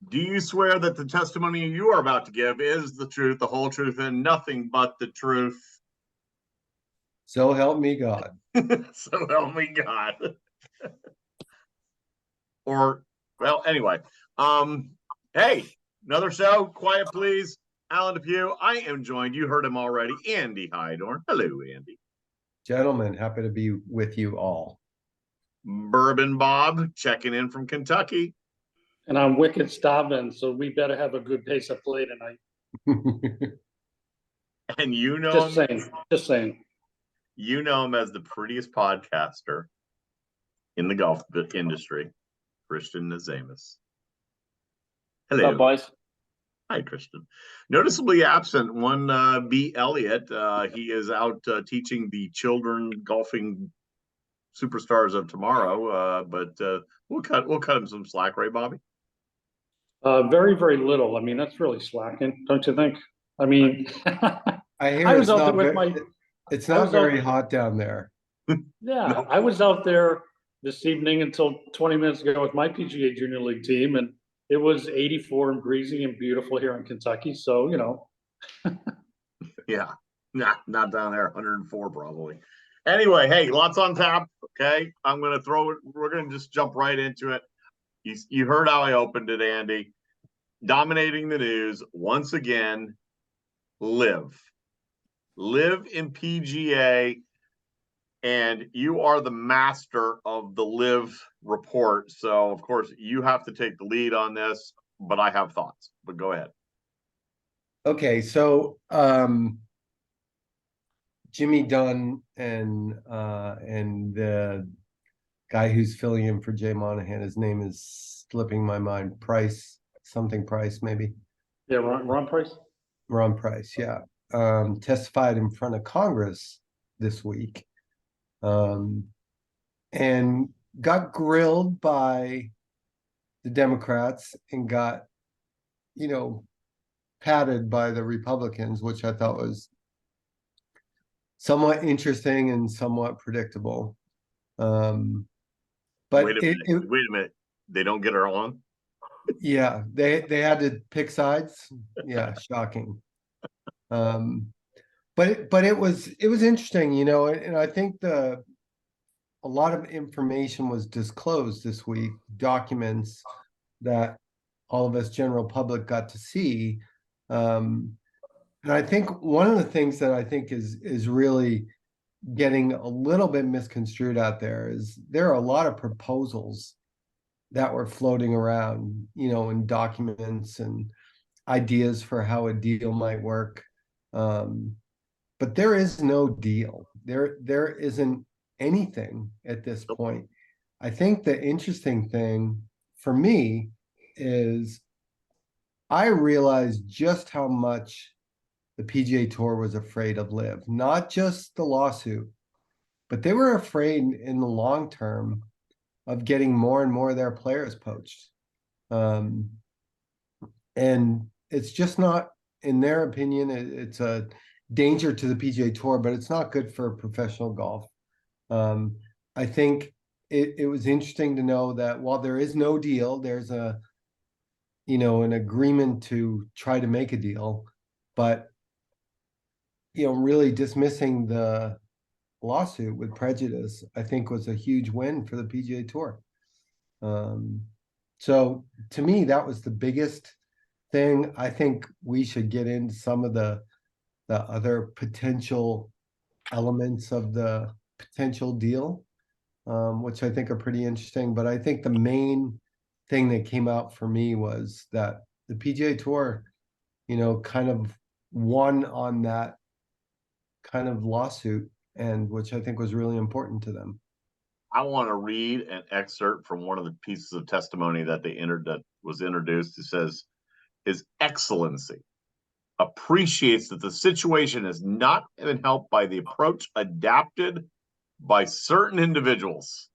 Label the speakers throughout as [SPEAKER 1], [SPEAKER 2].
[SPEAKER 1] Do you swear that the testimony you are about to give is the truth, the whole truth, and nothing but the truth?
[SPEAKER 2] So help me God.
[SPEAKER 1] So help me God. Or, well, anyway. Hey, another show. Quiet, please. Alan Depew. I am joined. You heard him already. Andy Hydorn. Hello, Andy.
[SPEAKER 2] Gentlemen, happy to be with you all.
[SPEAKER 1] Bourbon Bob checking in from Kentucky.
[SPEAKER 3] And I'm wicked starving, so we better have a good pace of play tonight.
[SPEAKER 1] And you know
[SPEAKER 3] just saying.
[SPEAKER 1] You know him as the prettiest podcaster in the golf industry, Christian Nazamus. Hello.
[SPEAKER 4] What's up, boys?
[SPEAKER 1] Hi, Christian. Noticeably absent, one B. Elliott. He is out teaching the children golfing superstars of tomorrow, but we'll cut him some slack, right, Bobby?
[SPEAKER 3] Very, very little. I mean, that's really slacking, don't you think? I mean,
[SPEAKER 2] I hear it's not very hot down there.
[SPEAKER 3] Yeah, I was out there this evening until 20 minutes ago with my PGA Junior League team, and it was 84 and breezy and beautiful here in Kentucky. So, you know.
[SPEAKER 1] Yeah, not down there, 104 probably. Anyway, hey, lots on tap. Okay, we're going to just jump right into it. You heard how I opened it, Andy. Dominating the news once again. Live in PGA, and you are the master of the Live report. So, of course, you have to take the lead on this, but I have thoughts. But go ahead.
[SPEAKER 2] Okay, so Jimmy Dunn and the guy who's filling in for Jay Monahan, his name is slipping my mind. Price, maybe.
[SPEAKER 3] Yeah, Ron Price.
[SPEAKER 2] Ron Price, yeah. Testified in front of Congress this week, and got grilled by the Democrats and got, patted by the Republicans, which I thought was somewhat interesting and somewhat predictable. But
[SPEAKER 1] wait a minute. They don't get her on?
[SPEAKER 2] Yeah, they had to pick sides. Yeah, shocking. But it was interesting, and I think a lot of information was disclosed this week, documents that all of us general public got to see. And I think one of the things that I think is really getting a little bit misconstrued out there is there are a lot of proposals that were floating around, in documents and ideas for how a deal might work. But there is no deal. There isn't anything at this point. I think the interesting thing for me is I realized just how much the PGA Tour was afraid of Live, not just the lawsuit, but they were afraid in the long term of getting more and more of their players poached. And it's just not, in their opinion, it's a danger to the PGA Tour, but it's not good for professional golf. I think it was interesting to know that while there is no deal, there's an agreement to try to make a deal, but really dismissing the lawsuit with prejudice, I think, was a huge win for the PGA Tour. So to me, that was the biggest thing. I think we should get into some of the other potential elements of the potential deal, which I think are pretty interesting. But I think the main thing that came out for me was that the PGA Tour, kind of won on that kind of lawsuit, and which I think was really important to them.
[SPEAKER 1] I want to read an excerpt from one of the pieces of testimony that that was introduced. It says, His Excellency appreciates that the situation has not been helped by the approach adapted by certain individuals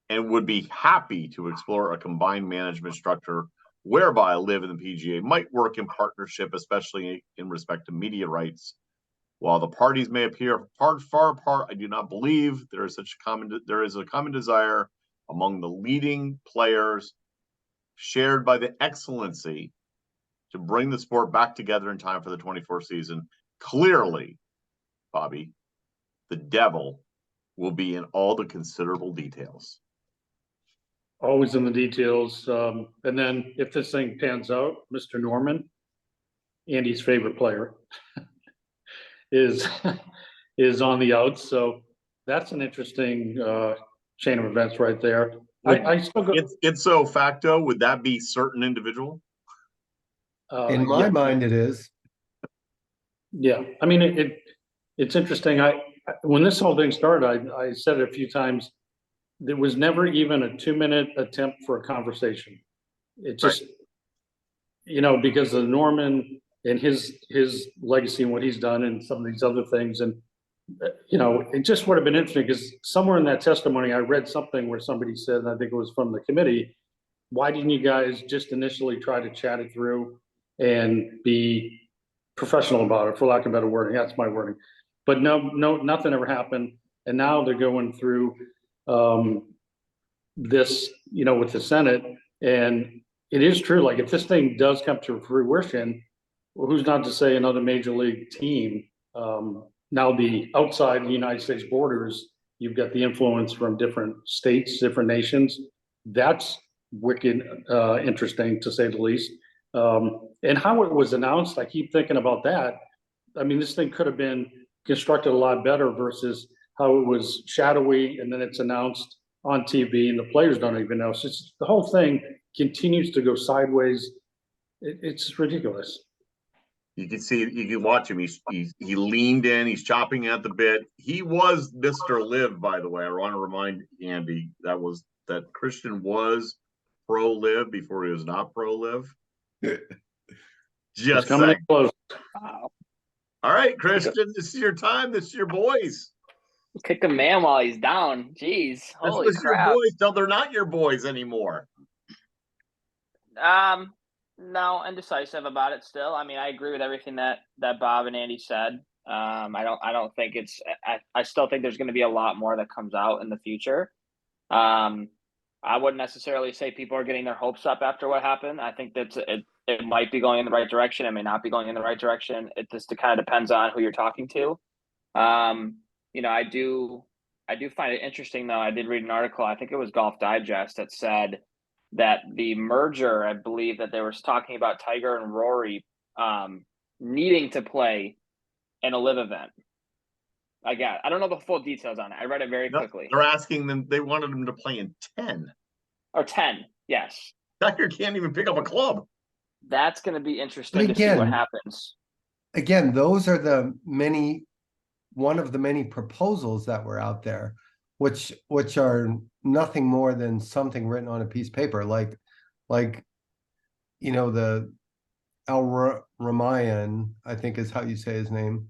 [SPEAKER 1] and would be happy to explore a combined management structure whereby Live and the PGA might work in partnership, especially in respect to media rights. While the parties may appear far apart, I do not believe there is a common desire among the leading players shared by the excellency to bring the sport back together in time for the 24 season. Clearly, Bobby, the devil will be in all the considerable details.
[SPEAKER 3] Always in the details. And then if this thing pans out, Mr. Norman, Andy's favorite player, is on the outs. So that's an interesting chain of events right there. I still go.
[SPEAKER 1] It's so facto. Would that be certain individual?
[SPEAKER 2] In my mind, it is.
[SPEAKER 3] Yeah, I mean, it's interesting. When this whole thing started, I said it a few times. There was never even a 2-minute attempt for a conversation. It just, because of Norman and his legacy and what he's done and some of these other things. And, it just would have been interesting because somewhere in that testimony, I read something where somebody said, and I think it was from the committee, why didn't you guys just initially try to chat it through and be professional about it, for lack of better wording? That's my wording. But no, nothing ever happened. And now they're going through this, with the Senate. And it is true. Like, if this thing does come to fruition, well, who's not to say another major league team, now the outside the United States borders, you've got the influence from different states, different nations. That's wicked interesting, to say the least. And how it was announced, I keep thinking about that. I mean, this thing could have been constructed a lot better versus how it was shadowy, and then it's announced on TV and the players don't even know. So the whole thing continues to go sideways. It's ridiculous.
[SPEAKER 1] You can watch him. He leaned in. He's chopping at the bit. He was Mr. Live, by the way. I want to remind Andy that Christian was pro live before he was not pro live. Just
[SPEAKER 3] coming in close.
[SPEAKER 4] Wow.
[SPEAKER 1] All right, Christian, this is your time. This is your boys.
[SPEAKER 4] Kick a man while he's down. Jeez. Holy crap.
[SPEAKER 1] Your boys. No, they're not your boys anymore.
[SPEAKER 4] No, indecisive about it still. I mean, I agree with everything that Bob and Andy said. I don't think I still think there's going to be a lot more that comes out in the future. I wouldn't necessarily say people are getting their hopes up after what happened. I think that it might be going in the right direction. It may not be going in the right direction. It just kind of depends on who you're talking to. I do find it interesting, though. I did read an article, I think it was Golf Digest, that said that the merger, I believe that they were talking about Tiger and Rory needing to play in a live event. I don't know the full details on it. I read it very quickly.
[SPEAKER 1] They're asking them, they wanted them to play in 10.
[SPEAKER 4] Or 10, yes.
[SPEAKER 1] Tiger can't even pick up a club.
[SPEAKER 4] That's going to be interesting to see what happens.
[SPEAKER 2] Again, those are one of the many proposals that were out there, which are nothing more than something written on a piece of paper, like the Ramayan, I think is how you say his name,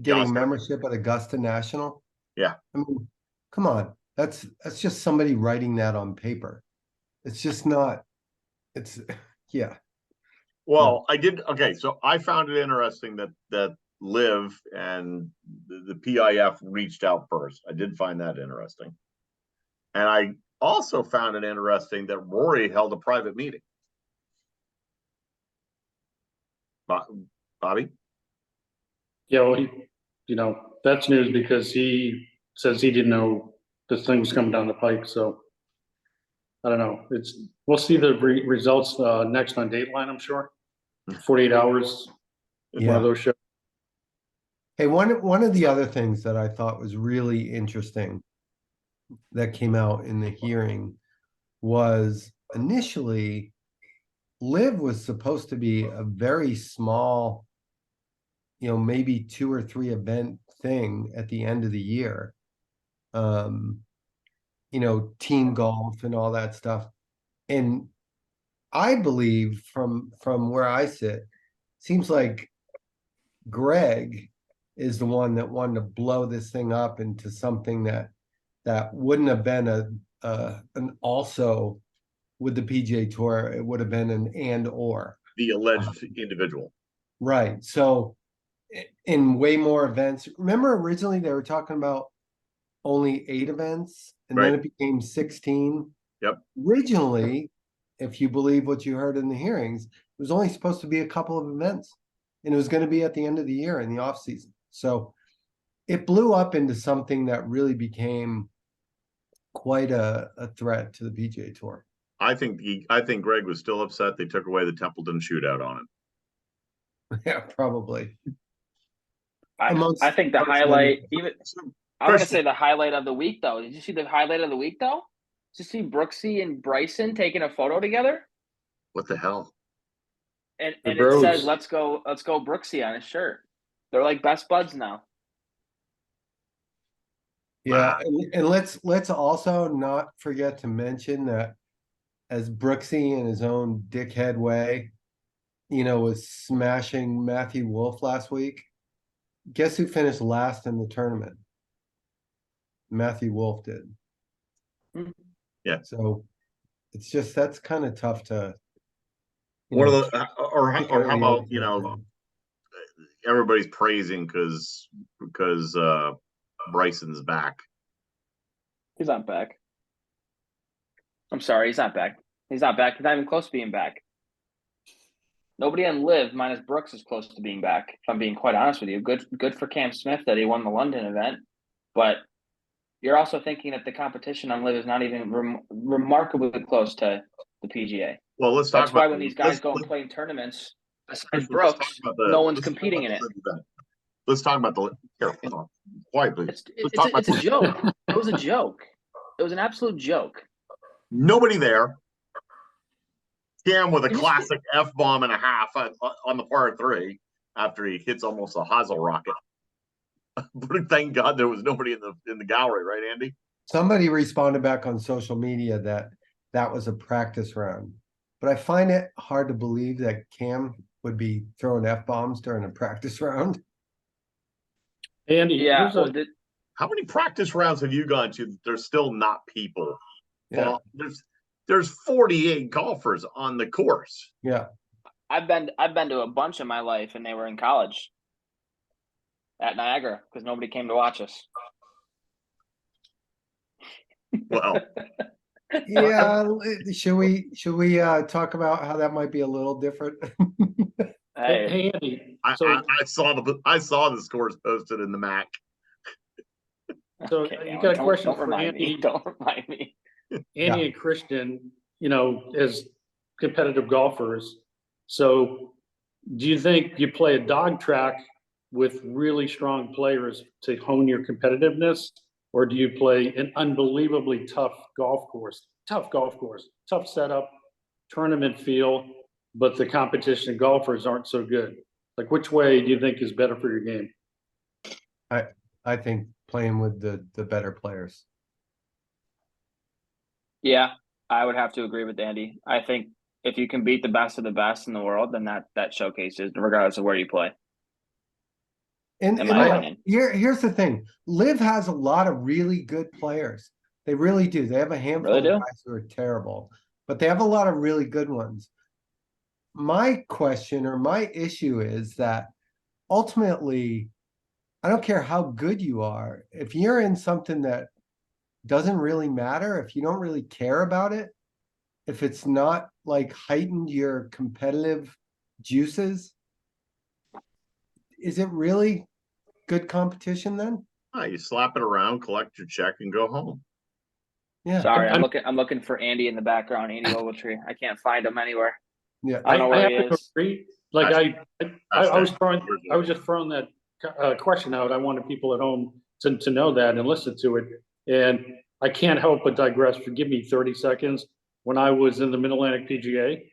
[SPEAKER 2] getting membership at Augusta National.
[SPEAKER 1] Yeah.
[SPEAKER 2] I mean, come on. That's just somebody writing that on paper. It's just not, yeah.
[SPEAKER 1] Well, so I found it interesting that Liv and the PIF reached out first. I did find that interesting. And I also found it interesting that Rory held a private meeting. Bobby?
[SPEAKER 3] Yeah, well, that's news because he says he didn't know this thing was coming down the pike. So I don't know. We'll see the results next on Dateline, I'm sure. 48 hours.
[SPEAKER 2] Yeah.
[SPEAKER 3] One of those shows.
[SPEAKER 2] Hey, one of the other things that I thought was really interesting that came out in the hearing was initially Liv was supposed to be a very small, maybe 2 or 3 event thing at the end of the year. Team golf and all that stuff. And I believe from where I sit, seems like Greg is the one that wanted to blow this thing up into something that wouldn't have been an also with the PGA Tour. It would have been an and or.
[SPEAKER 1] The alleged individual.
[SPEAKER 2] Right. So in way more events. Remember originally they were talking about only 8 events and then it became 16.
[SPEAKER 1] Yep.
[SPEAKER 2] Originally, if you believe what you heard in the hearings, it was only supposed to be a couple of events. And it was going to be at the end of the year in the off season. So it blew up into something that really became quite a threat to the PGA Tour.
[SPEAKER 1] I think Greg was still upset they took away the Templeton shootout on him.
[SPEAKER 2] Yeah, probably.
[SPEAKER 4] I think the highlight, even I want to say the highlight of the week though. Did you see the highlight of the week though? Did you see Brooksy and Bryson taking a photo together?
[SPEAKER 1] What the hell?
[SPEAKER 4] And it says let's go Brooksy on his shirt. They're like best buds now.
[SPEAKER 2] Yeah, and let's also not forget to mention that as Brooksy in his own dickhead way, was smashing Matthew Wolff last week. Guess who finished last in the tournament? Matthew Wolff did.
[SPEAKER 1] Yeah.
[SPEAKER 2] So it's just that's kind of tough to.
[SPEAKER 1] Or how about everybody's praising because Bryson's back.
[SPEAKER 4] He's not back. I'm sorry, he's not back. He's not back. He's not even close to being back. Nobody on Live minus Brooks is close to being back. If I'm being quite honest with you, good for Cam Smith that he won the London event, but you're also thinking that the competition on Live is not even remarkably close to the PGA.
[SPEAKER 1] Well, let's talk
[SPEAKER 4] That's why when these guys go and play in tournaments, besides Brooks, no one's competing in it.
[SPEAKER 1] Let's talk about the here. Hold on. Quiet, please.
[SPEAKER 4] It's a joke. It was a joke. It was an absolute joke.
[SPEAKER 1] Nobody there. Cam with a classic F-bomb and a half on the par 3 after he hits almost a Hazel rocket. But thank God there was nobody in the gallery, right, Andy?
[SPEAKER 2] Somebody responded back on social media that was a practice round. But I find it hard to believe that Cam would be throwing F-bombs during a practice round.
[SPEAKER 3] Andy,
[SPEAKER 4] yeah.
[SPEAKER 1] How many practice rounds have you gone to that there's still not people?
[SPEAKER 2] Yeah.
[SPEAKER 1] Well, there's 48 golfers on the course.
[SPEAKER 2] Yeah.
[SPEAKER 4] I've been to a bunch in my life, and they were in college at Niagara because nobody came to watch us.
[SPEAKER 1] Well,
[SPEAKER 2] yeah. Should we talk about how that might be a little different?
[SPEAKER 3] Hey, Andy.
[SPEAKER 1] I saw the scores posted in the MAC.
[SPEAKER 3] So you got a question for Andy?
[SPEAKER 4] Don't remind me.
[SPEAKER 3] Andy and Christian, as competitive golfers. So do you think you play a dog track with really strong players to hone your competitiveness? Or do you play an unbelievably tough golf course, tough setup, tournament feel, but the competition golfers aren't so good? Like, which way do you think is better for your game?
[SPEAKER 2] I think playing with the better players.
[SPEAKER 4] Yeah, I would have to agree with Andy. I think if you can beat the best of the best in the world, then that showcases regardless of where you play.
[SPEAKER 2] And here's the thing. Liv has a lot of really good players. They really do. They have a handful of guys who are terrible, but they have a lot of really good ones. My question or my issue is that ultimately, I don't care how good you are. If you're in something that doesn't really matter, if you don't really care about it, if it's not like heightened your competitive juices, is it really good competition then?
[SPEAKER 1] You slap it around, collect your check, and go home.
[SPEAKER 2] Yeah.
[SPEAKER 4] Sorry, I'm looking for Andy in the background, Andy Ogletree. I can't find him anywhere.
[SPEAKER 2] Yeah,
[SPEAKER 4] I don't know where he
[SPEAKER 3] have to
[SPEAKER 4] is.
[SPEAKER 3] agree. Like I was just throwing that question out. I wanted people at home to know that and listen to it. And I can't help but digress. Forgive me 30 seconds. When I was in the Mid-Atlantic PGA,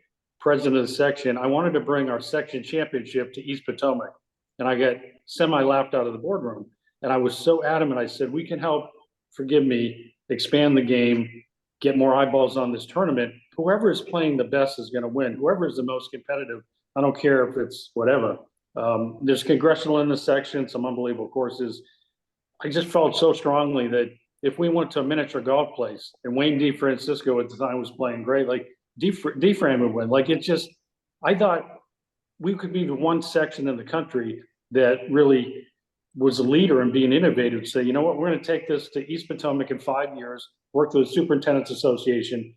[SPEAKER 3] president of the section, I wanted to bring our section championship to East Potomac. And I got semi-laughed out of the boardroom. And I was so adamant. I said, we can help, forgive me, expand the game, get more eyeballs on this tournament. Whoever is playing the best is going to win. Whoever is the most competitive, I don't care if it's whatever. There's congressional in the section, some unbelievable courses. I just felt so strongly that if we went to a miniature golf place and Wayne DeFrancisco at the time was playing great, like DeFran would win. Like I thought we could be the one section in the country that really was a leader in being innovative. Say, you know what, we're going to take this to East Potomac in 5 years, work with the Superintendent's Association,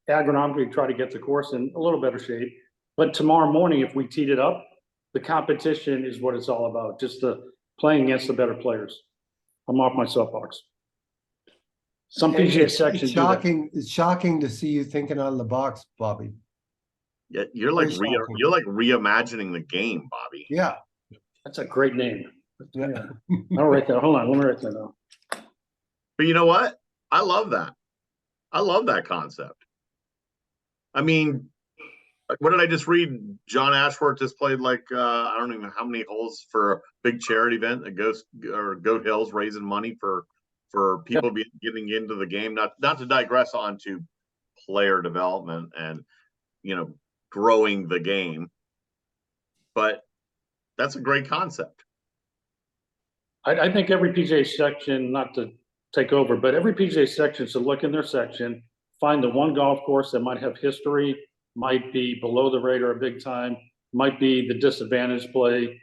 [SPEAKER 3] agronomically try to get the course in a little better shape. But tomorrow morning, if we teed it up, the competition is what it's all about, just the playing against the better players. I'm off my soapbox. Some PGA sections do that.
[SPEAKER 2] shocking. It's shocking to see you thinking out of the box, Bobby.
[SPEAKER 1] Yeah, you're like
[SPEAKER 2] Very shocking.
[SPEAKER 1] you're like reimagining the game, Bobby.
[SPEAKER 2] Yeah.
[SPEAKER 3] That's a great name.
[SPEAKER 2] Yeah.
[SPEAKER 3] I'll write that. Hold on, let me write that down.
[SPEAKER 1] But you know what? I love that. I love that concept. I mean, what did I just read? John Ashworth just played like I don't even know how many holes for a big charity event at Goat Hills, raising money for people getting into the game. Not to digress onto player development and growing the game, but that's a great concept.
[SPEAKER 3] I think every PGA section, not to take over, but every PGA section should look in their section, find the one golf course that might have history, might be below the radar big time, might be the disadvantaged play.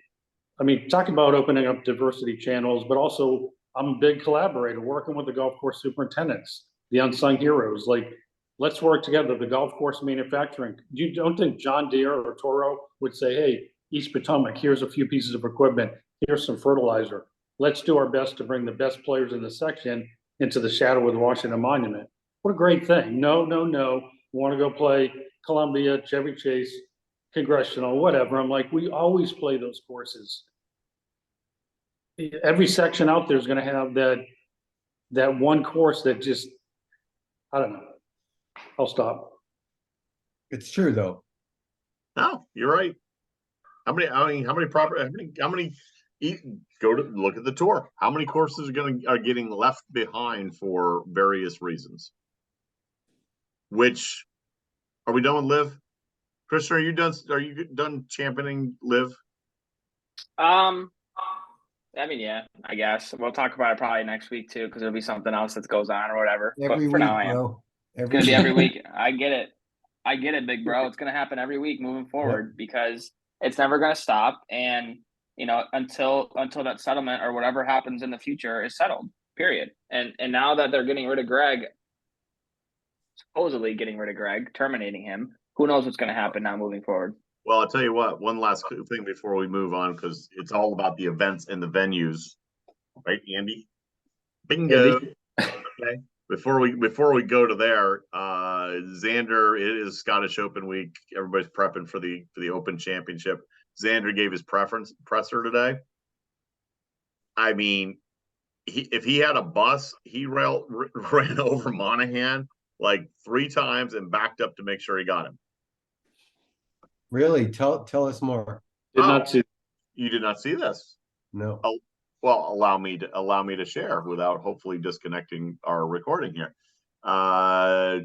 [SPEAKER 3] I mean, talk about opening up diversity channels, but also I'm a big collaborator working with the golf course superintendents, the unsung heroes. Like, let's work together. The golf course manufacturing. You don't think John Deere or Toro would say, hey, East Potomac, here's a few pieces of equipment, here's some fertilizer. Let's do our best to bring the best players in the section into the shadow of the Washington Monument. What a great thing. No. Want to go play Columbia, Chevy Chase, Congressional, whatever. I'm like, we always play those courses. Every section out there is going to have that one course that just, I don't know. I'll stop.
[SPEAKER 2] It's true though.
[SPEAKER 1] No, you're right. How many go to look at the tour? How many courses are getting left behind for various reasons? Which are we done with Live? Christian, are you done championing Live?
[SPEAKER 4] I mean, yeah, I guess we'll talk about it probably next week too, because there'll be something else that goes on or whatever.
[SPEAKER 2] Every
[SPEAKER 4] but for
[SPEAKER 2] week,
[SPEAKER 4] now, I am.
[SPEAKER 2] bro.
[SPEAKER 4] It's gonna be every week. I get it, big bro. It's gonna happen every week moving forward because it's never gonna stop. And until that settlement or whatever happens in the future is settled. Period. And now that they're getting rid of Greg, supposedly getting rid of Greg, terminating him, who knows what's gonna happen now moving forward.
[SPEAKER 1] Well, I'll tell you what, one last thing before we move on, because it's all about the events and the venues, right, Andy? Bingo.
[SPEAKER 3] Andy.
[SPEAKER 1] Okay. Before we go to there, Xander, it is Scottish Open week. Everybody's prepping for the Open Championship. Xander gave his presser today. I mean, if he had a bus, he ran over Monahan like 3 times and backed up to make sure he got him.
[SPEAKER 2] Really? Tell us more.
[SPEAKER 3] Did not see.
[SPEAKER 1] You did not see this?
[SPEAKER 2] No.
[SPEAKER 1] Oh, well, allow me to share without hopefully disconnecting our recording here. Where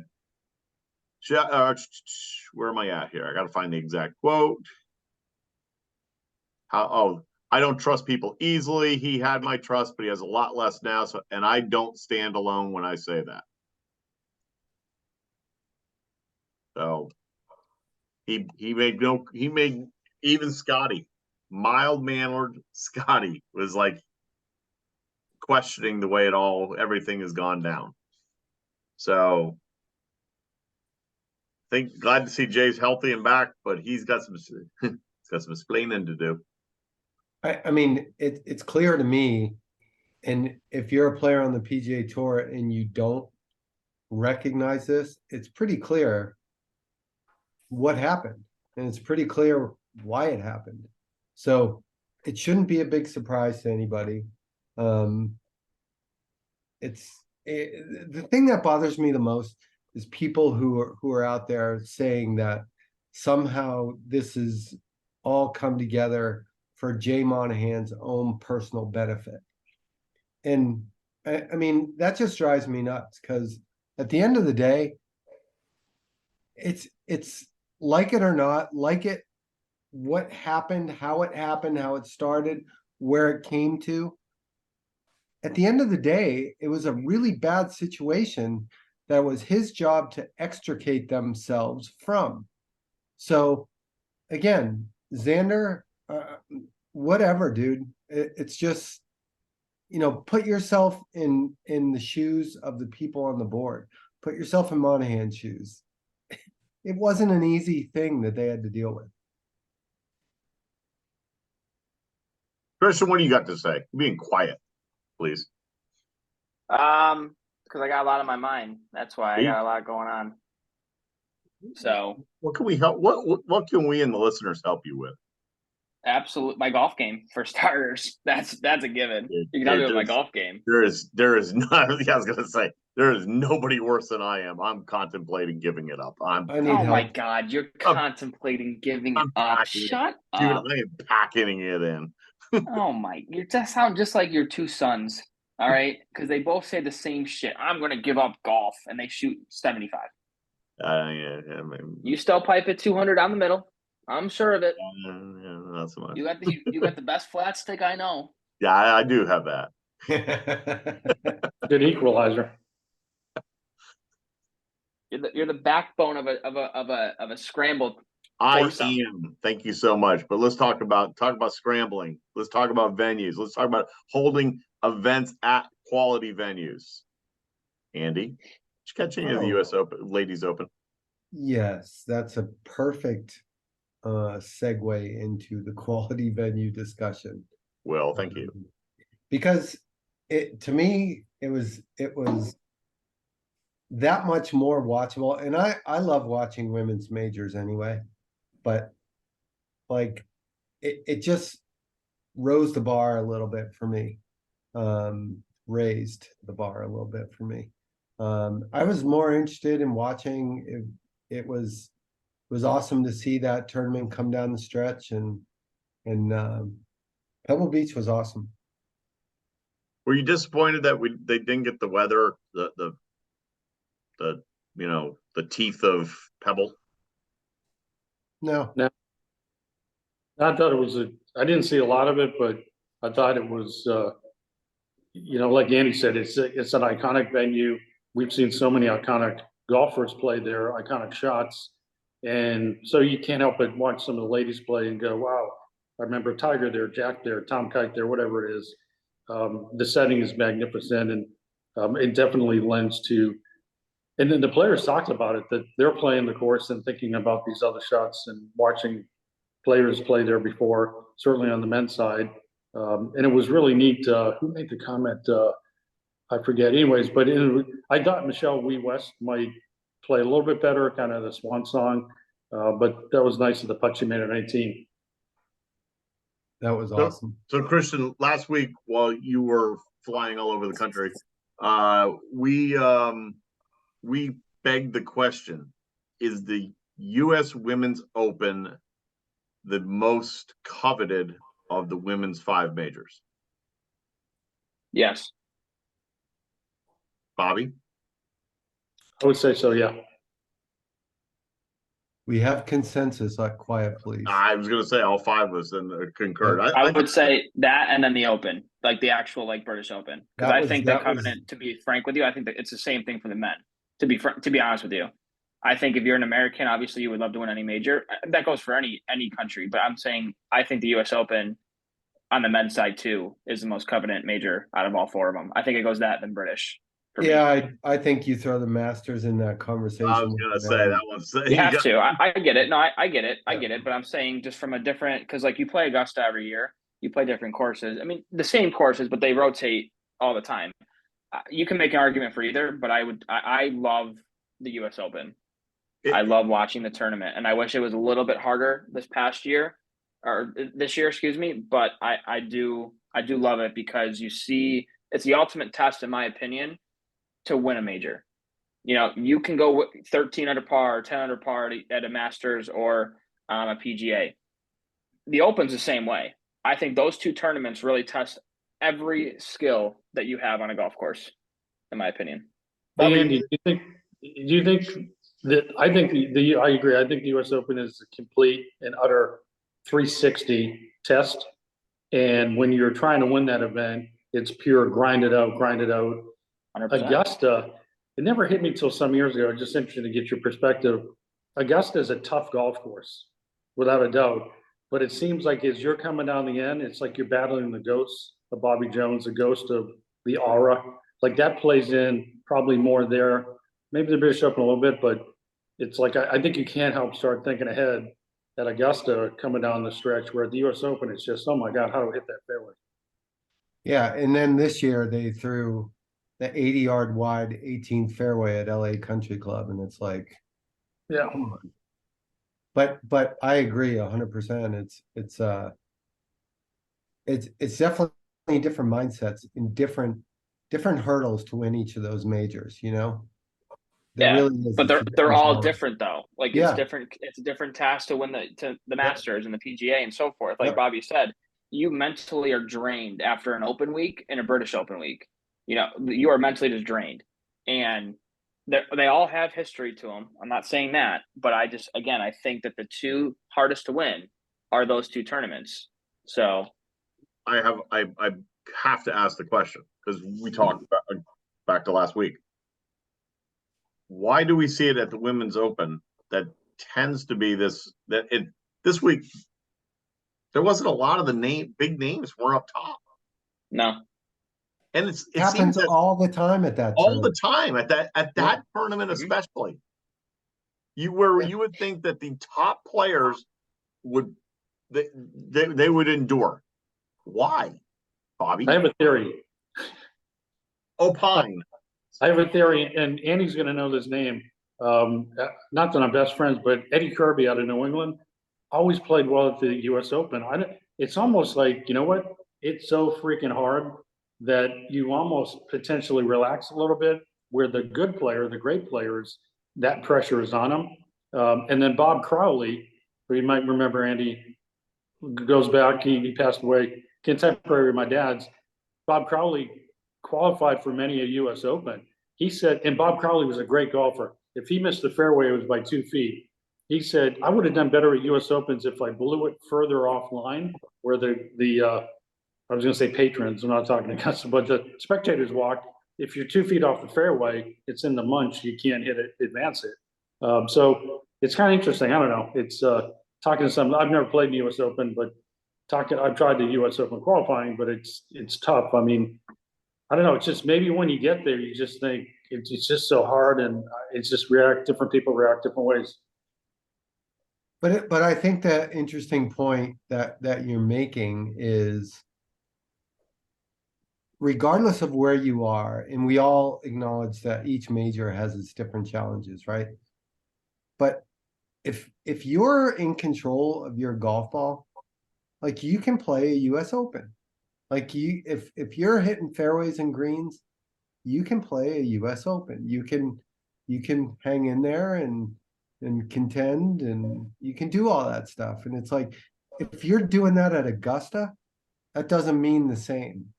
[SPEAKER 1] am I at here? I got to find the exact quote. I don't trust people easily. He had my trust, but he has a lot less now. And I don't stand alone when I say that. So he made even Scotty, mild-mannered Scotty, was like questioning the way everything has gone down. So glad to see Jay's healthy and back, but he's got some explaining to do.
[SPEAKER 2] I mean, it's clear to me, and if you're a player on the PGA Tour and you don't recognize this, it's pretty clear what happened, and it's pretty clear why it happened. So it shouldn't be a big surprise to anybody. The thing that bothers me the most is people who are out there saying that somehow this is all come together for Jay Monahan's own personal benefit. And I mean, that just drives me nuts, because at the end of the day, it's like it or not, like it, what happened, how it started, where it came to. At the end of the day, it was a really bad situation that was his job to extricate themselves from. So again, Xander, whatever, dude. It's just, put yourself in the shoes of the people on the board. Put yourself in Monahan's shoes. it wasn't an easy thing that they had to deal with.
[SPEAKER 1] Christian, what do you got to say? Being quiet, please.
[SPEAKER 4] Because I got a lot on my mind. That's why I
[SPEAKER 1] Me?
[SPEAKER 4] got a lot going on. So
[SPEAKER 1] What can we help? What can we and the listeners help you with?
[SPEAKER 4] absolute my golf game for starters. That's a given.
[SPEAKER 1] Yeah,
[SPEAKER 4] You can help me with my
[SPEAKER 1] there's-
[SPEAKER 4] golf game.
[SPEAKER 1] There is not. Yeah, I was gonna say there is nobody worse than I am. I'm contemplating giving it up.
[SPEAKER 2] I need
[SPEAKER 4] Oh my
[SPEAKER 2] help.
[SPEAKER 4] God, you're
[SPEAKER 1] I'm-
[SPEAKER 4] contemplating giving it
[SPEAKER 1] I'm
[SPEAKER 4] up.
[SPEAKER 1] packing it.
[SPEAKER 4] Shut
[SPEAKER 1] Dude,
[SPEAKER 4] up.
[SPEAKER 1] I am packing it in.
[SPEAKER 4] Oh my, you just sound just like your two sons. All right, because they both say the same shit. I'm gonna give up golf, and they shoot 75.
[SPEAKER 1] Yeah, I mean,
[SPEAKER 4] You still pipe it 200 down the middle. I'm sure of it.
[SPEAKER 1] yeah, not so much.
[SPEAKER 4] You got the best flat stick I know.
[SPEAKER 1] Yeah, I do have that.
[SPEAKER 3] Good equalizer.
[SPEAKER 4] You're the backbone of a scrambled.
[SPEAKER 1] I
[SPEAKER 4] Foursome.
[SPEAKER 1] am. Thank you so much. But let's talk about scrambling. Let's talk about venues. Let's talk about holding events at quality venues. Andy, did you catch any of the U.S. Open, Ladies Open?
[SPEAKER 2] Yes, that's a perfect segue into the quality venue discussion.
[SPEAKER 1] Well, thank you.
[SPEAKER 2] Because to me it was that much more watchable, and I love watching women's majors anyway, but like it just rose the bar a little bit for me, raised the bar a little bit for me. I was more interested in watching. It was awesome to see that tournament come down the stretch, and Pebble Beach was awesome.
[SPEAKER 1] Were you disappointed that they didn't get the weather, the the teeth of Pebble?
[SPEAKER 2] No,
[SPEAKER 3] I thought it was I didn't see a lot of it, but I thought it was, like Andy said, it's an iconic venue. We've seen so many iconic golfers play there, iconic shots. And so you can't help but watch some of the ladies play and go, wow, I remember Tiger there, Jack there, Tom Kite there, whatever it is. The setting is magnificent, and it definitely lends to, and then the players talked about it, that they're playing the course and thinking about these other shots and watching players play there before, certainly on the men's side. And it was really neat. Who made the comment? I forget. Anyways, but I thought Michelle Wee West might play a little bit better, kind of the swan song. But that was nice of the putt she made at 19.
[SPEAKER 2] that was awesome.
[SPEAKER 1] So Christian, last week while you were flying all over the country, we begged the question: is the U.S. Women's Open the most coveted of the women's 5 majors?
[SPEAKER 4] Yes.
[SPEAKER 1] Bobby?
[SPEAKER 3] I would say so, yeah.
[SPEAKER 2] We have consensus, like quiet, please.
[SPEAKER 1] I was going to say all 5 of us and concurred.
[SPEAKER 4] I would say that, and then the Open, like the actual British Open, because I think the covenant. To be frank with you, I think that it's the same thing for the men. To be honest with you, I think if you're an American, obviously you would love to win any major. That goes for any country. But I'm saying I think the U.S. Open on the men's side too is the most covenant major out of all 4 of them. I think it goes that then British.
[SPEAKER 2] Yeah, I think you throw the Masters in that conversation.
[SPEAKER 1] I was going to say that one's.
[SPEAKER 4] You have to. I get it. No, I get it. I get it. But I'm saying just from a different, because like you play Augusta every year, you play different courses. I mean, the same courses, but they rotate all the time. You can make an argument for either, but I love the U.S. Open. I love watching the tournament, and I wish it was a little bit harder this year, excuse me. But I do love it because you see it's the ultimate test, in my opinion, to win a major. You can go 13 under par or 10 under par at a Masters or a PGA. The Open's the same way. I think those 2 tournaments really test every skill that you have on a golf course, in my opinion.
[SPEAKER 3] Andy, do you think that I think I agree. I think the U.S. Open is a complete and utter 360 test. And when you're trying to win that event, it's pure grind it out. 100%. Augusta, it never hit me till some years ago. Just interested to get your perspective. Augusta is a tough golf course, without a doubt. But it seems like as you're coming down the end, it's like you're battling the ghosts of Bobby Jones, the ghost of the aura. Like that plays in probably more there. Maybe the British Open a little bit, but it's like, I think you can't help start thinking ahead at Augusta coming down the stretch, where at the US Open, it's just, oh my God, how do I hit that fairway?
[SPEAKER 2] Yeah, and then this year they threw the 80-yard wide 18 fairway at LA Country Club, and it's like,
[SPEAKER 3] Yeah,
[SPEAKER 2] come on. But I agree 100%. It's definitely different mindsets and different hurdles to win each of those majors, you know? There
[SPEAKER 4] Yeah,
[SPEAKER 2] really is.
[SPEAKER 4] but
[SPEAKER 2] It's a
[SPEAKER 4] they're all
[SPEAKER 2] challenge.
[SPEAKER 4] different though. Like
[SPEAKER 2] Yeah.
[SPEAKER 4] it's a different task to win the Masters and the PGA and so forth. Like
[SPEAKER 2] Yep.
[SPEAKER 4] Bobby said, you mentally are drained after an Open week and a British Open week. You know, you are mentally just drained, and they all have history to them. I'm not saying that, but I think that the two hardest to win are those two tournaments. So
[SPEAKER 1] I have to ask the question, because we talked about, back to last week. Why do we see it at the Women's Open that tends to be this week? There wasn't a lot of the big names were up top,
[SPEAKER 4] no,
[SPEAKER 1] and it
[SPEAKER 2] Happens
[SPEAKER 1] seems that
[SPEAKER 2] all the time at that
[SPEAKER 1] all the
[SPEAKER 2] tournament.
[SPEAKER 1] time at that tournament,
[SPEAKER 4] Mhm.
[SPEAKER 1] especially. You would think that the top players would they would endure. Why, Bobby?
[SPEAKER 3] I have a theory.
[SPEAKER 1] Opine.
[SPEAKER 3] I have a theory, and Andy's gonna know this name. Not that I'm best friends, but Eddie Kirby out of New England always played well at the US Open. It's almost like, you know what? It's so freaking hard that you almost potentially relax a little bit, where the good player, the great players, that pressure is on them. And then Bob Crowley, who you might remember, Andy, goes back, he passed away, contemporary of my dad's. Bob Crowley qualified for many a US Open. He said, and Bob Crowley was a great golfer. If he missed the fairway, it was by 2 feet. He said, I would have done better at US Opens if I blew it further offline, where I was going to say patrons, I'm not talking to customers, but the spectators walked. If you're 2 feet off the fairway, it's in the munch, you can't hit it, advance it. So it's kind of interesting. I don't know. It's talking to some, I've never played the US Open, but I've tried the US Open qualifying, but it's tough. I mean, I don't know. It's just, maybe when you get there, you just think it's just so hard, and it's just different people react different ways.
[SPEAKER 2] But I think the interesting point that you're making is, regardless of where you are, and we all acknowledge that each major has its different challenges, right? But if you're in control of your golf ball, like, you can play a US Open. Like, if you're hitting fairways and greens, you can play a US Open. You can hang in there and contend, and you can do all that stuff. And it's like, if you're doing that at Augusta, that doesn't mean the same.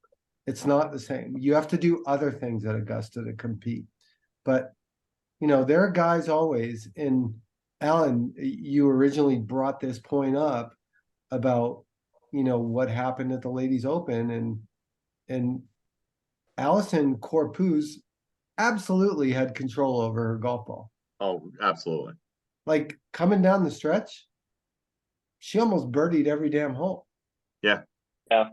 [SPEAKER 2] It's not the same. You have to do other things at Augusta to compete. But, you know, there are guys always, and Alan, you originally brought this point up about, you know, what happened at the Ladies Open, and Allisen Corpuz absolutely had control over her golf ball.
[SPEAKER 1] Oh, absolutely.
[SPEAKER 2] Like, coming down the stretch, she almost birdied every damn hole.
[SPEAKER 1] Yeah.
[SPEAKER 4] Yeah.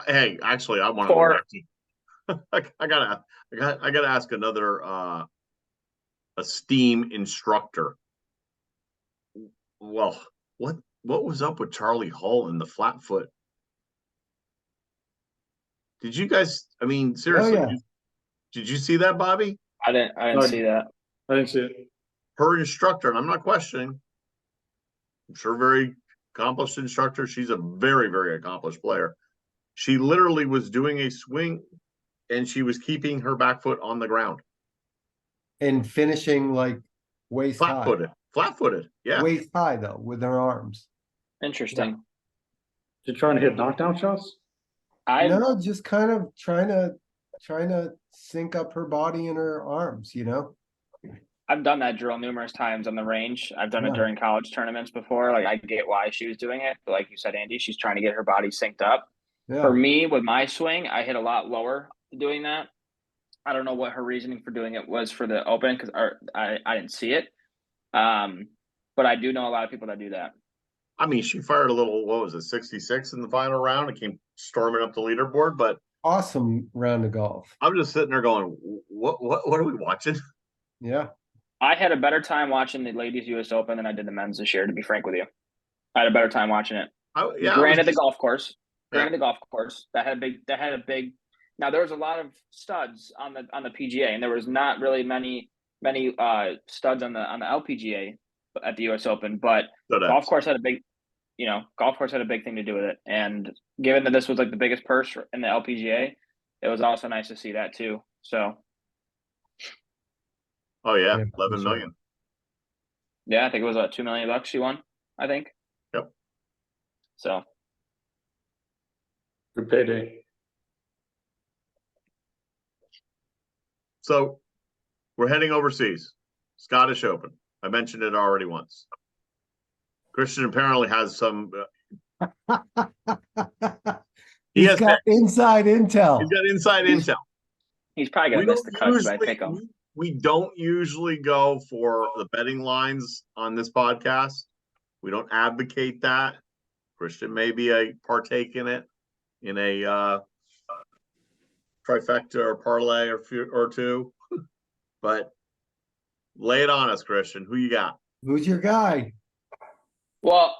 [SPEAKER 1] Hey, actually, I want to. I gotta ask another esteemed instructor. Well, what was up with Charlie Hull and the flat foot? Did you guys? I mean, seriously,
[SPEAKER 2] yeah.
[SPEAKER 1] did you see that, Bobby?
[SPEAKER 4] I didn't see that.
[SPEAKER 3] I didn't see it.
[SPEAKER 1] Her instructor, and I'm not questioning. I'm sure very accomplished instructor. She's a very, very accomplished player. She literally was doing a swing, and she was keeping her back foot on the ground
[SPEAKER 2] And finishing like waist high.
[SPEAKER 1] Flat-footed. Yeah.
[SPEAKER 2] Waist high, though, with her arms.
[SPEAKER 4] Interesting.
[SPEAKER 3] You're trying to hit knockdown shots?
[SPEAKER 2] No, just kind of trying to sync up her body and her arms, you know?
[SPEAKER 4] I've done that drill numerous times on the range. I've done it
[SPEAKER 2] Yeah.
[SPEAKER 4] during college tournaments before. Like, I get why she was doing it. But like you said, Andy, she's trying to get her body synced up.
[SPEAKER 2] Yeah.
[SPEAKER 4] For me, with my swing, I hit a lot lower doing that. I don't know what her reasoning for doing it was for the Open, because I didn't see it. But I do know a lot of people that do that.
[SPEAKER 1] I mean, she fired a little, what was it, 66 in the final round? It came storming up the leaderboard, but
[SPEAKER 2] Awesome round of golf.
[SPEAKER 1] I'm just sitting there going, what are we watching?
[SPEAKER 2] Yeah.
[SPEAKER 4] I had a better time watching the ladies U.S. Open than I did the men's this year. To be frank with you, I had a better time watching it.
[SPEAKER 1] Yeah,
[SPEAKER 4] Granted, the golf course.
[SPEAKER 1] Yeah.
[SPEAKER 4] That had a big. Now there was a lot of studs on the PGA, and there was not really many studs on the LPGA at the U.S. Open. But golf course had a big thing to do with it. And given that this was like the biggest purse in the LPGA, it was also nice to see that too. So.
[SPEAKER 1] Oh yeah,
[SPEAKER 2] Yeah,
[SPEAKER 1] 11
[SPEAKER 2] sure.
[SPEAKER 1] million.
[SPEAKER 4] Yeah, I think it was $2 million she won. I think.
[SPEAKER 1] Yep.
[SPEAKER 4] So.
[SPEAKER 3] Good payday.
[SPEAKER 1] So we're heading overseas. Scottish Open. I mentioned it already once. Christian apparently has some.
[SPEAKER 2] He's got inside intel.
[SPEAKER 1] He's got inside intel.
[SPEAKER 4] He's probably gonna miss the cuts, but I pick him.
[SPEAKER 1] We don't usually go for the betting lines on this podcast. We don't advocate that. Christian may be partake in it in a trifecta or parlay or two, but lay it on us, Christian. Who you got?
[SPEAKER 2] Who's your guy?
[SPEAKER 4] Well,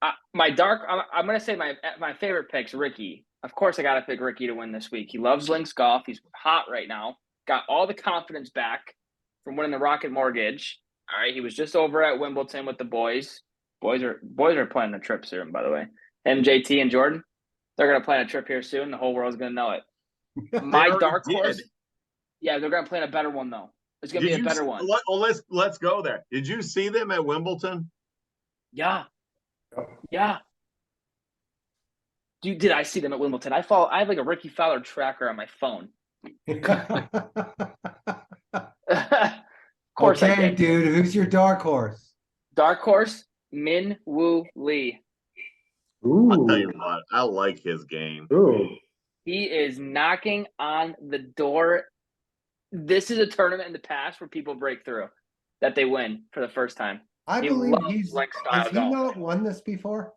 [SPEAKER 4] I'm gonna say my favorite pick's Ricky. Of course, I gotta pick Ricky to win this week. He loves links golf. He's hot right now. Got all the confidence back from winning the Rocket Mortgage. All right, he was just over at Wimbledon with the boys. Boys are planning a trip soon, by the way. Him, JT, and Jordan, they're gonna plan a trip here soon. The whole world's gonna know it. My dark horse. Yeah, they're gonna plan a better one though. It's gonna be a better one.
[SPEAKER 1] Let's go there. Did you see them at Wimbledon?
[SPEAKER 4] Yeah. Dude, did I see them at Wimbledon? I have like a Ricky Fowler tracker on my phone. Of course I did.
[SPEAKER 2] Dude, who's your dark horse?
[SPEAKER 4] Dark horse, Min Woo Lee.
[SPEAKER 3] Ooh.
[SPEAKER 1] I'll tell you what, I like his game.
[SPEAKER 3] Ooh.
[SPEAKER 4] He is knocking on the door. This is a tournament in the past where people break through, that they win for the first time.
[SPEAKER 2] I believe has he not won this before?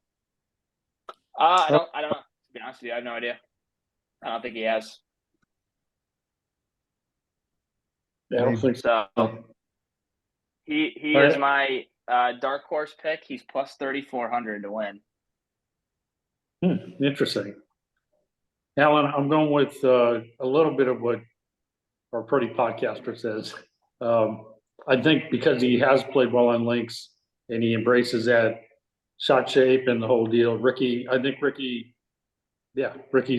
[SPEAKER 4] I don't know. To be honest with you, I have no idea. I don't think he has.
[SPEAKER 3] Yeah, I don't think so.
[SPEAKER 4] He is my dark horse pick. He's plus 3,400 to win.
[SPEAKER 3] Interesting. Alan, I'm going with a little bit of what our pretty podcaster says. I think because he has played well on links and he embraces that shot shape and the whole deal, Ricky's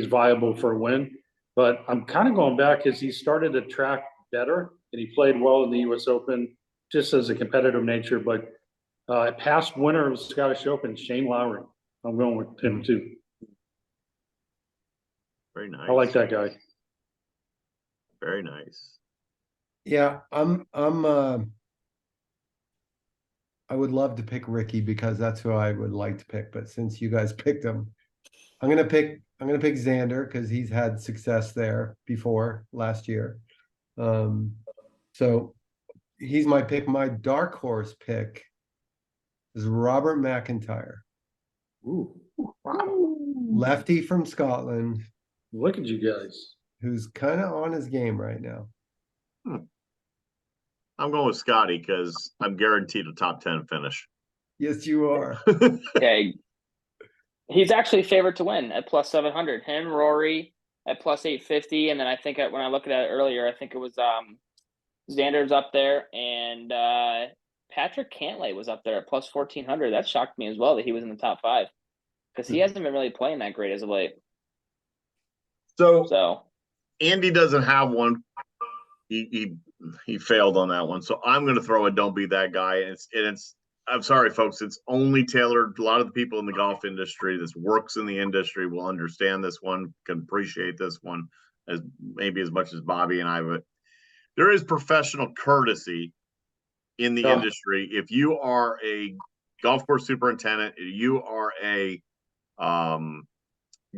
[SPEAKER 3] viable for a win. But I'm kind of going back as he started to track better and he played well in the U.S. Open just as a competitive nature. But past winner of the Scottish Open, Shane Lowry. I'm going with him too.
[SPEAKER 1] Very nice.
[SPEAKER 3] I like that guy.
[SPEAKER 1] Very nice.
[SPEAKER 2] Yeah, I would love to pick Ricky because that's who I would like to pick. But since you guys picked him, I'm gonna pick Xander because he's had success there before last year. So he's my pick. My dark horse pick is Robert McIntyre.
[SPEAKER 3] Ooh.
[SPEAKER 2] Lefty from Scotland.
[SPEAKER 3] Look at you guys.
[SPEAKER 2] Who's kind of on his game right now.
[SPEAKER 1] I'm going with Scotty because I'm guaranteed a top 10 finish.
[SPEAKER 2] Yes, you are.
[SPEAKER 4] Yeah, he's actually favored to win at plus 700. Him, Rory at plus 850, and then I think when I looked at it earlier, I think it was Xander's up there, and Patrick Cantlay was up there at plus 1,400. That shocked me as well that he was in the top 5 because he hasn't been really playing that great as of late. So
[SPEAKER 1] Andy doesn't have one. He failed on that one. So I'm going to throw a don't be that guy. And it's I'm sorry, folks. It's only tailored. A lot of the people in the golf industry, this works in the industry, will understand this one, can appreciate this one as maybe as much as Bobby and I. But there is professional courtesy in the industry. If you are a golf course superintendent, you are a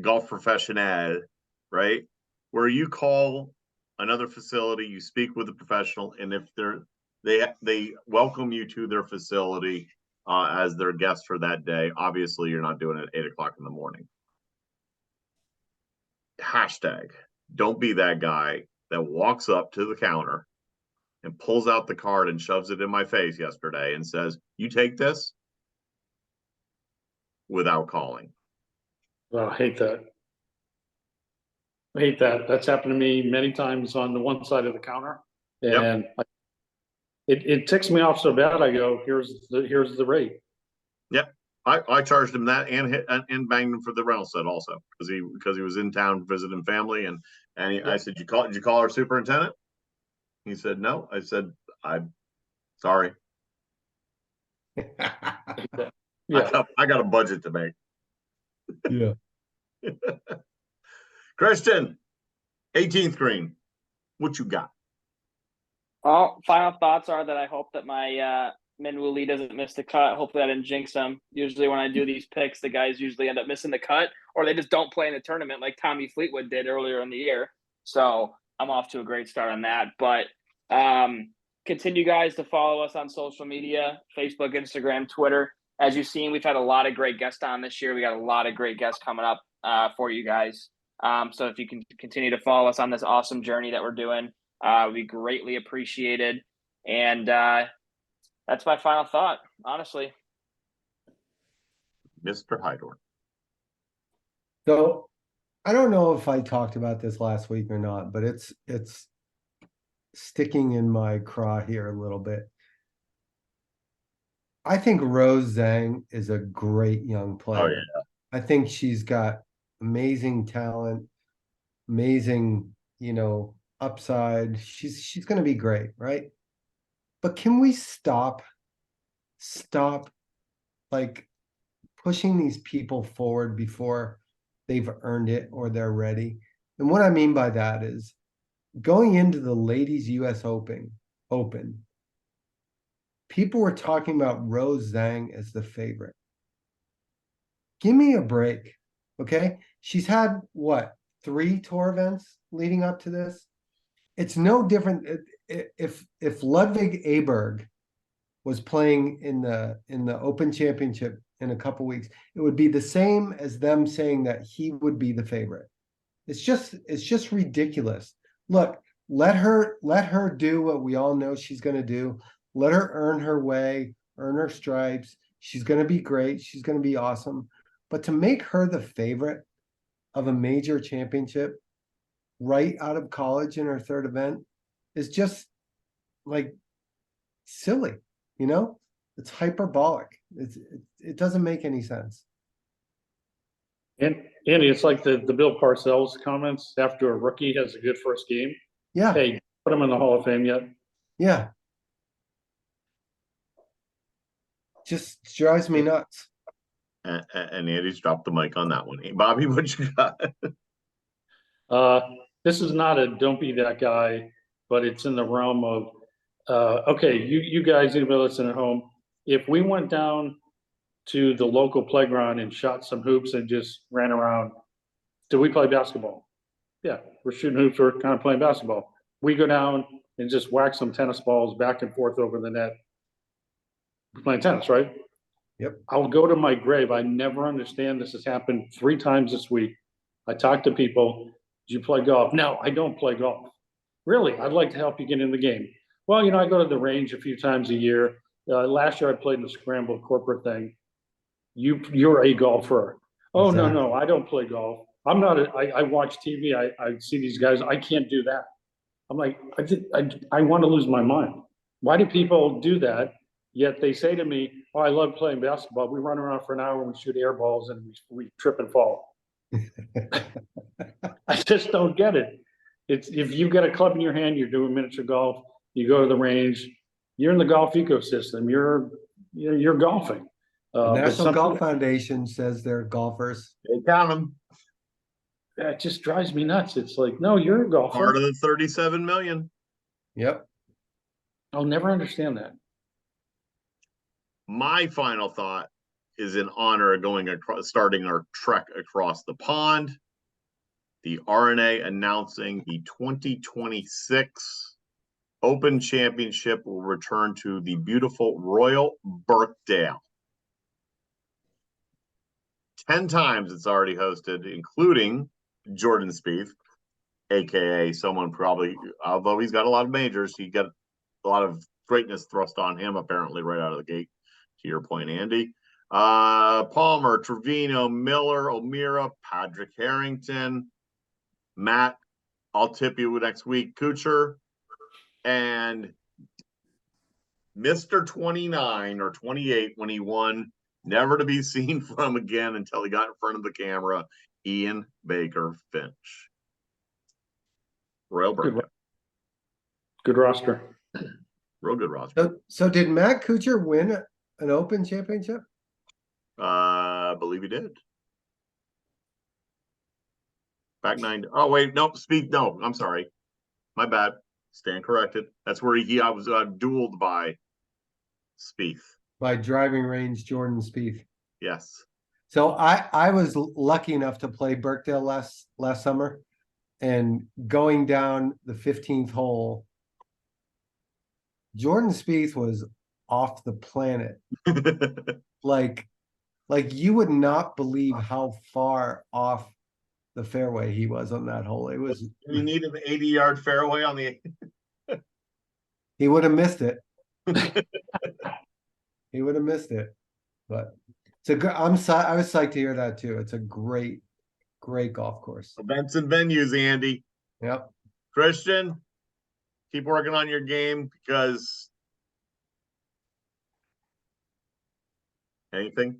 [SPEAKER 1] golf professional, right? Where you call another facility, you speak with a professional, and if they welcome you to their facility as their guest for that day. Obviously, you're not doing it at 8 o'clock in the morning. Hashtag, don't be that guy that walks up to the counter and pulls out the card and shoves it in my face yesterday and says, "You take this," without calling.
[SPEAKER 3] Oh, I hate that. I hate that. That's happened to me many times on the one side of the counter.
[SPEAKER 1] Yep.
[SPEAKER 3] And it ticks me off so bad. I go, here's the rate.
[SPEAKER 1] Yep. I charged him that and banged him for the rental set also because he was in town visiting family and I said, did you call our superintendent? He said no. I said, I'm sorry.
[SPEAKER 3] Yeah.
[SPEAKER 1] I got a budget to make.
[SPEAKER 2] Yeah.
[SPEAKER 1] Christian, 18th green. What you got?
[SPEAKER 4] Well, final thoughts are that I hope that my Minwoo Lee doesn't miss the cut. Hopefully I didn't jinx him. Usually when I do these picks, the guys usually end up missing the cut or they just don't play in the tournament like Tommy Fleetwood did earlier in the year. So I'm off to a great start on that. But continue guys to follow us on social media, Facebook, Instagram, Twitter. As you've seen, we've had a lot of great guests on this year. We got a lot of great guests coming up for you guys. So if you can continue to follow us on this awesome journey that we're doing, we greatly appreciated. And that's my final thought, honestly.
[SPEAKER 1] Mr. Hydorn.
[SPEAKER 2] So I don't know if I talked about this last week or not, but it's sticking in my craw here a little bit. I think Rose Zhang is a great young player.
[SPEAKER 1] Oh, yeah.
[SPEAKER 2] I think she's got amazing talent, amazing, upside. She's going to be great, right? But can we stop like pushing these people forward before they've earned it or they're ready? And what I mean by that is going into the ladies US Open, people were talking about Rose Zhang as the favorite. Give me a break, okay? She's had, 3 tour events leading up to this? It's no different. If Ludwig Aberg was playing in the Open Championship in a couple weeks, it would be the same as them saying that he would be the favorite. It's just ridiculous. Look, let her do what we all know she's going to do. Let her earn her way, earn her stripes. She's going to be great. She's going to be awesome. But to make her the favorite of a major championship right out of college in her third event is just like silly, It's hyperbolic. It doesn't make any sense.
[SPEAKER 3] And Andy, it's like the Bill Parcells comments after a rookie has a good first game.
[SPEAKER 2] Yeah.
[SPEAKER 3] Hey, put him in the Hall of Fame yet?
[SPEAKER 2] Yeah. Just drives me nuts.
[SPEAKER 1] And Andy's dropped the mic on that one. Hey, Bobby, what you got?
[SPEAKER 3] This is not a don't be that guy, but it's in the realm of okay, you guys, anybody listening at home, if we went down to the local playground and shot some hoops and just ran around, do we play basketball? Yeah, we're shooting hoops, we're kind of playing basketball. We go down and just whack some tennis balls back and forth over the net. We're playing tennis, right?
[SPEAKER 2] Yep.
[SPEAKER 3] I'll go to my grave. I never understand. This has happened 3 times this week. I talk to people. Do you play golf? No, I don't play golf. Really? I'd like to help you get in the game. Well, I go to the range a few times a year. Last year I played in the scrambled corporate thing. You're a golfer. Oh,
[SPEAKER 2] Exactly.
[SPEAKER 3] no, I don't play golf. I'm not. I watch TV. I see these guys. I can't do that. I'm like, I want to lose my mind. Why do people do that? Yet they say to me, "Oh, I love playing basketball. We run around for an hour and we shoot air balls and we trip and fall." I just don't get it. It's if you get a club in your hand, you're doing miniature golf. You go to the range. You're in the golf ecosystem. You're golfing.
[SPEAKER 2] The National Golf Foundation says they're golfers.
[SPEAKER 1] They count them.
[SPEAKER 3] It just drives me nuts. It's like, no, you're a golfer.
[SPEAKER 1] Part of the 37 million.
[SPEAKER 2] Yep.
[SPEAKER 3] I'll never understand that.
[SPEAKER 1] My final thought is in honor of starting our trek across the pond. The RNA announcing the 2026 Open Championship will return to the beautiful Royal Birkdale. 10 times it's already hosted, including Jordan Spieth, aka someone probably, although he's got a lot of majors, he got greatness thrust on him apparently right out of the gate. To your point, Andy. Palmer, Trevino, Miller, O'Meara, Patrick Harrington, Matt. I'll tip you next week, Kuchar, and Mr. 29 or 28 when he won, never to be seen from again until he got in front of the camera, Ian Baker Finch. Royal Bird.
[SPEAKER 3] Good roster.
[SPEAKER 1] Real good roster.
[SPEAKER 2] So did Matt Kuchar win an Open championship?
[SPEAKER 1] I believe he did. Back 9. Oh, wait, nope. No, I'm sorry. My bad. Stand corrected. That's where I was dueled by Spieth.
[SPEAKER 2] By driving range Jordan Spieth.
[SPEAKER 1] Yes.
[SPEAKER 2] So I was lucky enough to play Birkdale last summer, and going down the 15th hole, Jordan Spieth was off the planet. like you would not believe how far off the fairway he was on that hole. It was.
[SPEAKER 1] You need an 80-yard fairway on the.
[SPEAKER 2] He would have missed it. He would have missed it, but it's a good. I was psyched to hear that too. It's a great golf course.
[SPEAKER 1] Events and venues, Andy.
[SPEAKER 2] Yep.
[SPEAKER 1] Christian, keep working on your game because. Anything?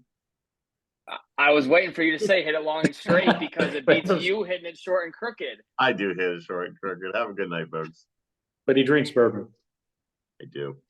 [SPEAKER 4] I was waiting for you to say hit it long and straight because it beats you hitting it short and crooked.
[SPEAKER 1] I do hit it short and crooked. Have a good night, folks.
[SPEAKER 3] But he drinks bourbon.
[SPEAKER 1] I do.